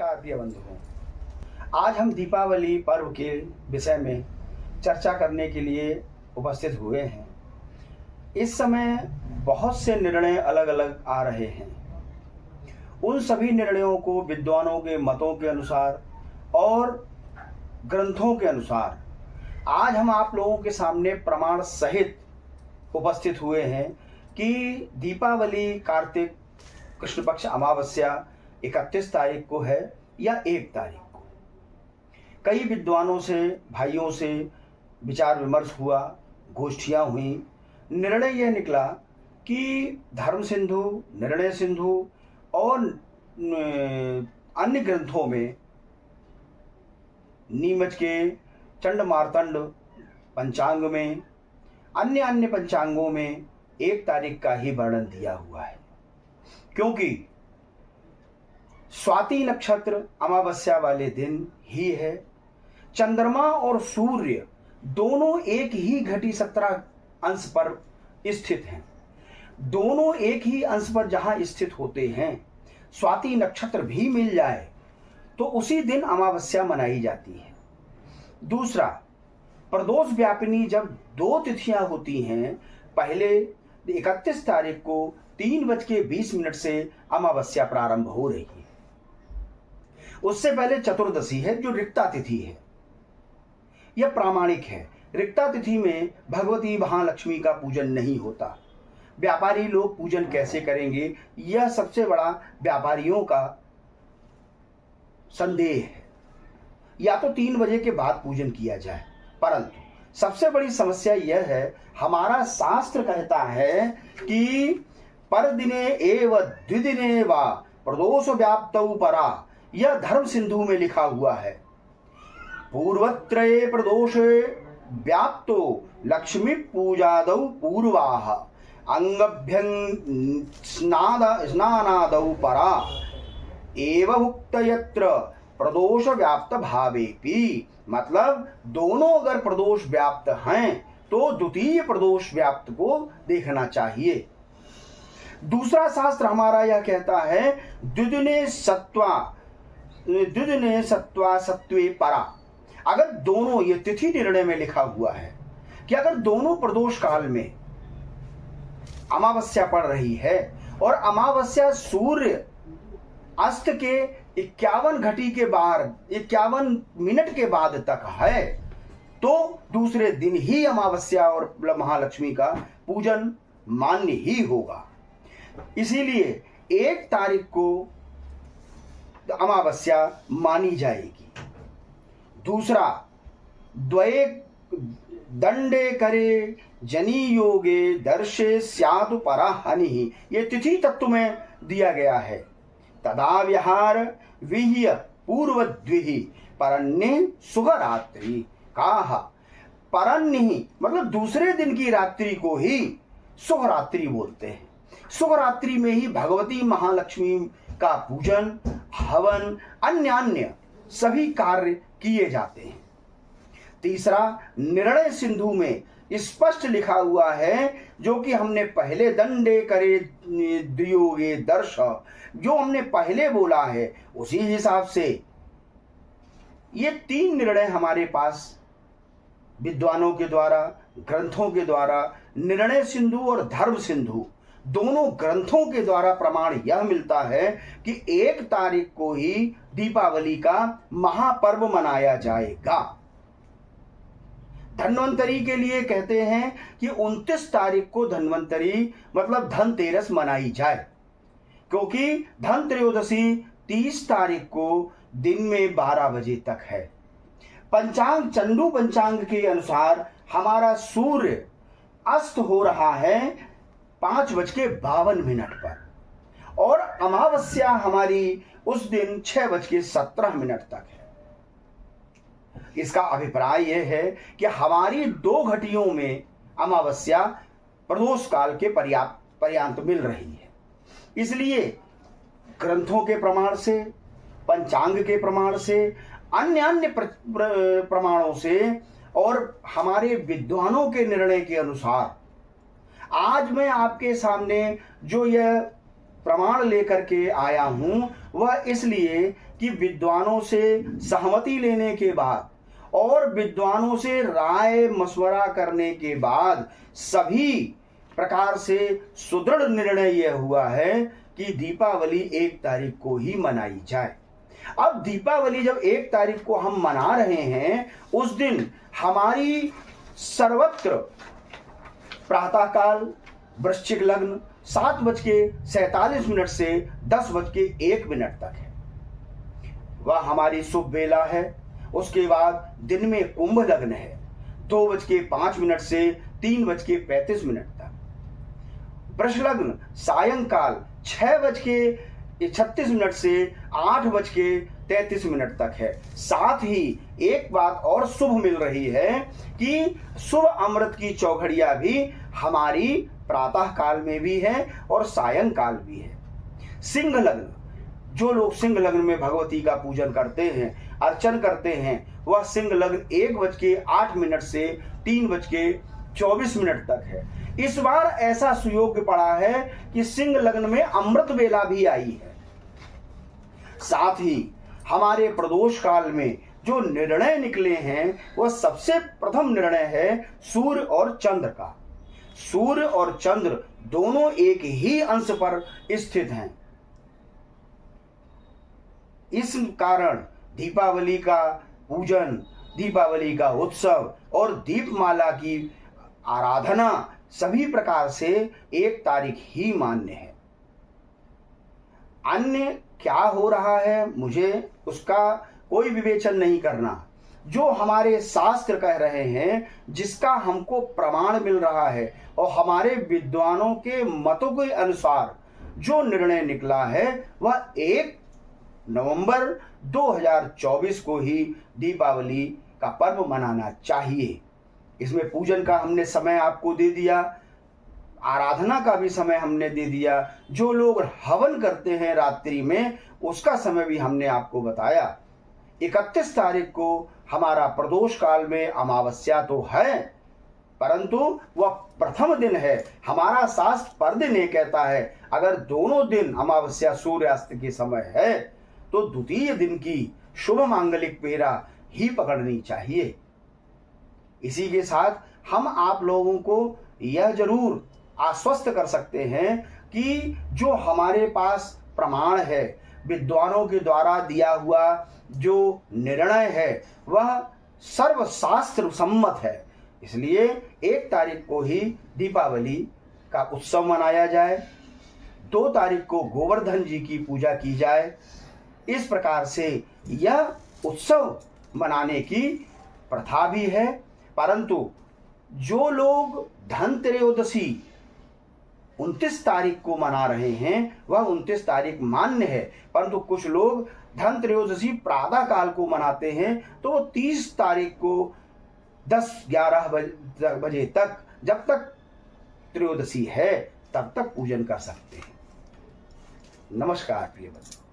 नमस्कार प्रिय बंधुओं, आज हम दीपावली पर्व के विषय में चर्चा करने के लिए उपस्थित हुए हैं। इस समय बहुत से निर्णय अलग अलग आ रहे हैं। उन सभी निर्णयों को विद्वानों के मतों के अनुसार और ग्रंथों के अनुसार आज हम आप लोगों के सामने प्रमाण सहित उपस्थित हुए हैं कि दीपावली कार्तिक कृष्ण पक्ष अमावस्या 31 तारीख को है या 1 तारीख को। कई विद्वानों से, भाइयों से विचार विमर्श हुआ, गोष्ठियाँ हुई। निर्णय यह निकला कि धर्म सिंधु, निर्णय सिंधु और अन्य ग्रंथों में नीमच के चंड मार्तंड पंचांग में, अन्य पंचांगों में 1 तारीख का ही वर्णन दिया हुआ है, क्योंकि स्वाति नक्षत्र अमावस्या वाले दिन ही है। चंद्रमा और सूर्य दोनों एक ही घटी 17 अंश पर स्थित हैं। दोनों एक ही अंश पर जहां स्थित होते हैं, स्वाति नक्षत्र भी मिल जाए तो उसी दिन अमावस्या मनाई जाती है। दूसरा, प्रदोष व्यापिनी जब 2 तिथियां होती हैं, पहले 31 तारीख को 3:20 से अमावस्या प्रारंभ हो रही है। उससे पहले चतुर्दशी है जो रिक्ता तिथि है। यह प्रामाणिक है। रिक्ता तिथि में भगवती महालक्ष्मी का पूजन नहीं होता। व्यापारी लोग पूजन कैसे करेंगे, यह सबसे बड़ा व्यापारियों का संदेह है। या तो 3 बजे के बाद पूजन किया जाए, परंतु सबसे बड़ी समस्या यह है, हमारा शास्त्र कहता है कि परदिने एव द्विदिने वा प्रदोष व्याप्तौ परा, यह धर्म सिंधु में लिखा हुआ है। पूर्वत्रये प्रदोषे व्याप्तो लक्ष्मी पूजादौ पूर्वाः अंगभ्यं स्नानादौ परा एव भुक्त यत्र प्रदोष व्याप्त भावेपि। मतलब दोनों अगर प्रदोष व्याप्त हैं तो द्वितीय प्रदोष व्याप्त को देखना चाहिए। दूसरा शास्त्र हमारा यह कहता है, द्विदिने सत्वा सत्वे परा। अगर दोनों, ये तिथि निर्णय में लिखा हुआ है कि अगर दोनों प्रदोष काल में अमावस्या पड़ रही है और अमावस्या सूर्य अस्त के 51 घटी के बाद 51 मिनट के बाद तक है, तो दूसरे दिन ही अमावस्या और महालक्ष्मी का पूजन मान्य ही होगा। इसीलिए 1 तारीख को अमावस्या मानी जाएगी। दूसरा, द्वये दंडे करे जनी योगे दर्शे स्यातु परा हनि, ये तिथि तत्व में दिया गया है। तदा विहार विह्य पूर्वद्विहि परन्नि सुखरात्रि कहा। परन्नि मतलब दूसरे दिन की रात्रि को ही सुखरात्रि बोलते हैं। सुखरात्रि में ही भगवती महालक्ष्मी का पूजन, हवन, अन्य सभी कार्य किए जाते हैं। तीसरा, निर्णय सिंधु में स्पष्ट लिखा हुआ है, जो कि हमने पहले दंडे करे द्वियोगे दर्श, जो हमने पहले बोला है उसी हिसाब से ये 3 निर्णय हमारे पास विद्वानों के द्वारा, ग्रंथों के द्वारा, निर्णय सिंधु और धर्म सिंधु दोनों ग्रंथों के द्वारा प्रमाण यह मिलता है कि 1 तारीख को ही दीपावली का महापर्व मनाया जाएगा। धन्वंतरी के लिए कहते हैं कि 29 तारीख को धन्वंतरी मतलब धनतेरस मनाई जाए, क्योंकि धन त्रयोदशी 30 तारीख को दिन में 12 बजे तक है। पंचांग, चंडू पंचांग के अनुसार हमारा सूर्य अस्त हो रहा है 5:52 पर और अमावस्या हमारी उस दिन 6:17 तक है। इसका अभिप्राय यह है कि हमारी 2 घटियों में अमावस्या प्रदोष काल के पर्यांत मिल रही है। इसलिए ग्रंथों के प्रमाण से, पंचांग के प्रमाण से, अन्य प्रमाणों से और हमारे विद्वानों के निर्णय के अनुसार आज मैं आपके सामने जो यह प्रमाण लेकर के आया हूं वह इसलिए कि विद्वानों से सहमति लेने के बाद और विद्वानों से राय मशवरा करने के बाद सभी प्रकार से सुदृढ़ निर्णय यह हुआ है कि दीपावली 1 तारीख को ही मनाई जाए। अब दीपावली जब 1 तारीख को हम मना रहे हैं, उस दिन हमारी सर्वत्र प्रातःकाल वृश्चिक लग्न 7:47 से 10:01 तक है, वह हमारी शुभ वेला है। उसके बाद दिन में कुंभ लग्न है 2:05 से 3:35 तक। वृष लग्न सायंकाल 6:36 से 8:33 तक है। साथ ही एक बात और शुभ मिल रही है कि शुभ अमृत की चौघड़ियां भी हमारी प्रातः काल में भी है और सायंकाल भी है। सिंह लग्न, जो लोग सिंह लग्न में भगवती का पूजन करते हैं, अर्चन करते हैं, वह सिंह लग्न 1:08 से 3:24 तक है। इस बार ऐसा सुयोग पड़ा है कि सिंह लग्न में अमृत वेला भी आई है। साथ ही हमारे प्रदोष काल में जो निर्णय निकले हैं वह सबसे प्रथम निर्णय है सूर्य और चंद्र का। सूर्य और चंद्र दोनों एक ही अंश पर स्थित हैं। इस कारण दीपावली का पूजन, दीपावली का उत्सव और दीपमाला की आराधना सभी प्रकार से 1 तारीख ही मान्य है। अन्य क्या हो रहा है मुझे उसका कोई विवेचन नहीं करना। जो हमारे शास्त्र कह रहे हैं, जिसका हमको प्रमाण मिल रहा है और हमारे विद्वानों के मतों के अनुसार जो निर्णय निकला है, वह 1 नवंबर 2024 को ही दीपावली का पर्व मनाना चाहिए। इसमें पूजन का हमने समय आपको दे दिया, आराधना का भी समय हमने दे दिया। जो लोग हवन करते हैं रात्रि में, उसका समय भी हमने आपको बताया। 31 तारीख को हमारा प्रदोष काल में अमावस्या तो है, परंतु वह प्रथम दिन है। हमारा शास्त्र पर दिन ये कहता है, अगर दोनों दिन अमावस्या सूर्यास्त के समय है तो द्वितीय दिन की शुभ मांगलिक पेरा ही पकड़नी चाहिए। इसी के साथ हम आप लोगों को यह जरूर आश्वस्त कर सकते हैं कि जो हमारे पास प्रमाण है, विद्वानों के द्वारा दिया हुआ जो निर्णय है, वह सर्वशास्त्र सम्मत है। इसलिए 1 तारीख को ही दीपावली का उत्सव मनाया जाए, 2 तारीख को गोवर्धन जी की पूजा की जाए। इस प्रकार से यह उत्सव मनाने की प्रथा भी है। परंतु जो लोग धनत्रयोदशी 29 तारीख को मना रहे हैं, वह 29 तारीख मान्य है। परंतु कुछ लोग धनत्रयोदशी प्रातः काल को मनाते हैं, तो 30 तारीख को 10-11 बजे तक, जब तक त्रयोदशी है तब तक पूजन कर सकते हैं। नमस्कार प्रिय बंधु।